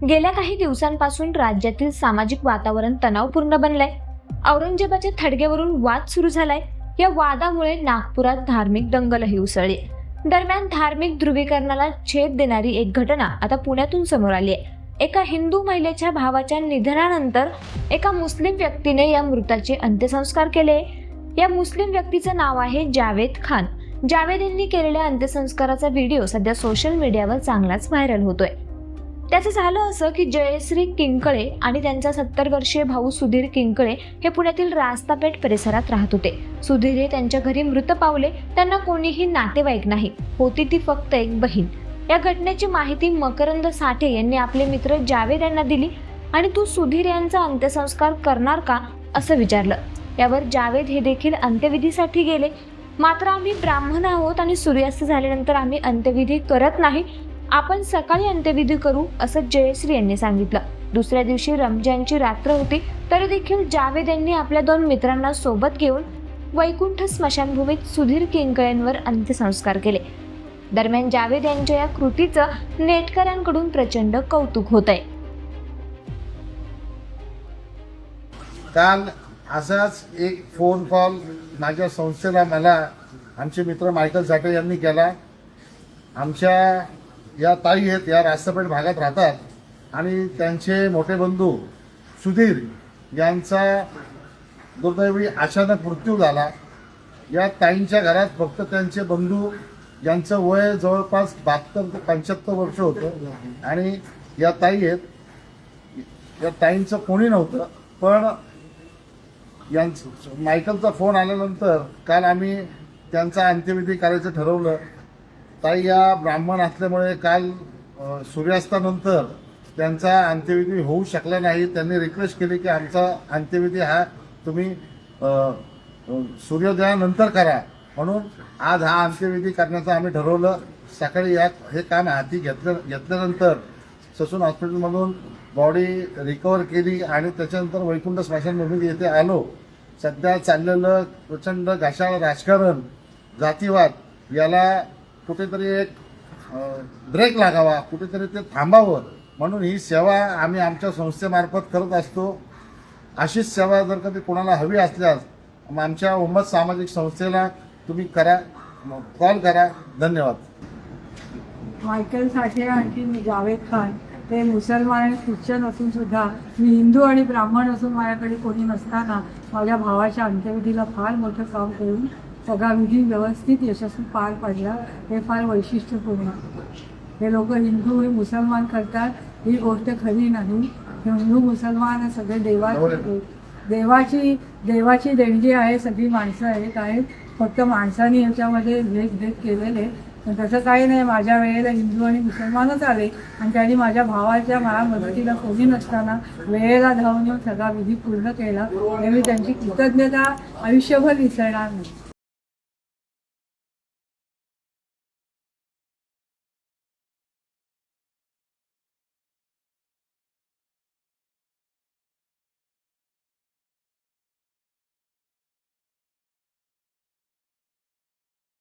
गेल्या काही दिवसांपासून राज्यातील सामाजिक वातावरण तणावपूर्ण बनलंय। औरंगजेबाच्या थडगेवरून वाद सुरू झालाय। या वादामुळे नागपुरात धार्मिक दंगलही उसळली। दरम्यान धार्मिक ध्रुवीकरणाला छेद देणारी एक घटना आता पुण्यातून समोर आली आहे। एका हिंदू महिलेच्या भावाच्या निधनानंतर एका मुस्लिम व्यक्तीने या मृताचे अंत्यसंस्कार केले। या मुस्लिम व्यक्तीचं नाव आहे जावेद खान। जावेद यांनी केलेल्या अंत्यसंस्काराचा व्हिडिओ सध्या सोशल मीडियावर चांगलाच व्हायरल होतोय। त्याचं झालं असं की जयश्री किंकळे आणि त्यांचा 70 वर्षीय भाऊ सुधीर किंकळे हे पुण्यातील रास्तापेठ परिसरात राहत होते। सुधीर हे त्यांच्या घरी मृत पावले। त्यांना कोणीही नातेवाईक नाही, होती ती फक्त एक बहीण। या घटनेची माहिती मकरंद साठे यांनी आपले मित्र जावेद यांना दिली आणि तू सुधीर यांचा अंत्यसंस्कार करणार का असं विचारलं। यावर जावेद हे देखील अंत्यविधीसाठी गेले। मात्र आम्ही ब्राह्मण आहोत आणि सूर्यास्त झाल्यानंतर आम्ही अंत्यविधी करत नाही, आपण सकाळी अंत्यविधी करू असं जयश्री यांनी सांगितलं। दुसऱ्या दिवशी रमजानची रात्र होती, तरी देखील जावेद यांनी आपल्या 2 मित्रांना सोबत घेऊन वैकुंठ स्मशानभूमीत सुधीर किंकळेंवर अंत्यसंस्कार केले। दरम्यान जावेद यांच्या या कृतीचं नेटकऱ्यांकडून प्रचंड कौतुक होत आहे। काल असाच एक फोन कॉल माझ्या संस्थेला मला आमचे मित्र मायकल साठे यांनी केला। आमच्या या ताई आहेत, या रास्तापेठ भागात राहतात आणि त्यांचे मोठे बंधू सुधीर यांचा दुर्दैवी अचानक मृत्यू झाला। या ताईंच्या घरात फक्त त्यांचे बंधू यांचं वय जवळपास 72 ते 75 वर्ष होतं आणि या ताई आहेत। या ताईंचं कोणी नव्हतं, पण यांचं मायकलचा फोन आल्यानंतर काल आम्ही त्यांचा अंत्यविधी करायचं ठरवलं। ताई या ब्राह्मण असल्यामुळे काल सूर्यास्तानंतर त्यांचा अंत्यविधी होऊ शकला नाही। त्यांनी रिक्वेस्ट केली की आमचा अंत्यविधी हा तुम्ही सूर्योदयानंतर करा, म्हणून आज हा अंत्यविधी करण्याचं आम्ही ठरवलं। सकाळी हे काम हाती घेतल्यानंतर ससून हॉस्पिटलमधून बॉडी रिकवर केली आणि त्याच्यानंतर वैकुंठ स्मशानभूमी येथे आलो। सध्या चाललेलं प्रचंड घासाळ राजकारण, जातीवाद याला कुठेतरी एक ब्रेक लागावा, कुठेतरी ते थांबावं, म्हणून ही सेवा आम्ही आमच्या संस्थेमार्फत करत असतो। अशीच सेवा जर कधी कोणाला हवी असल्यास आमच्या उम्मत सामाजिक संस्थेला तुम्ही करा, कॉल करा। धन्यवाद। मायकल साठे आणि जावेद खान ते मुसलमान आणि ख्रिश्चन असून सुद्धा मी हिंदू आणि ब्राह्मण असून माझ्याकडे कोणी नसताना माझ्या भावाच्या अंत्यविधीला फार मोठं काम करून सगळा विधी व्यवस्थित यशस्वी पार पडला, हे फार वैशिष्ट्यपूर्ण। हे लोक हिंदू हे मुसलमान करतात, ही गोष्ट खरी नाही। हिंदू मुसलमान सगळे देवाची देणगी आहे, सगळी माणसं आहेत। फक्त माणसाने याच्यामध्ये भेद केलेले, पण तसं काही नाही। माझ्या वेळेला हिंदू आणि मुसलमानच आले आणि त्यांनी माझ्या भावाच्या मला मदतीला कोणी नसताना वेळेला धावून येऊन सगळा विधी पूर्ण केला। हे मी त्यांची कृतज्ञता आयुष्यभर विसरणार नाही।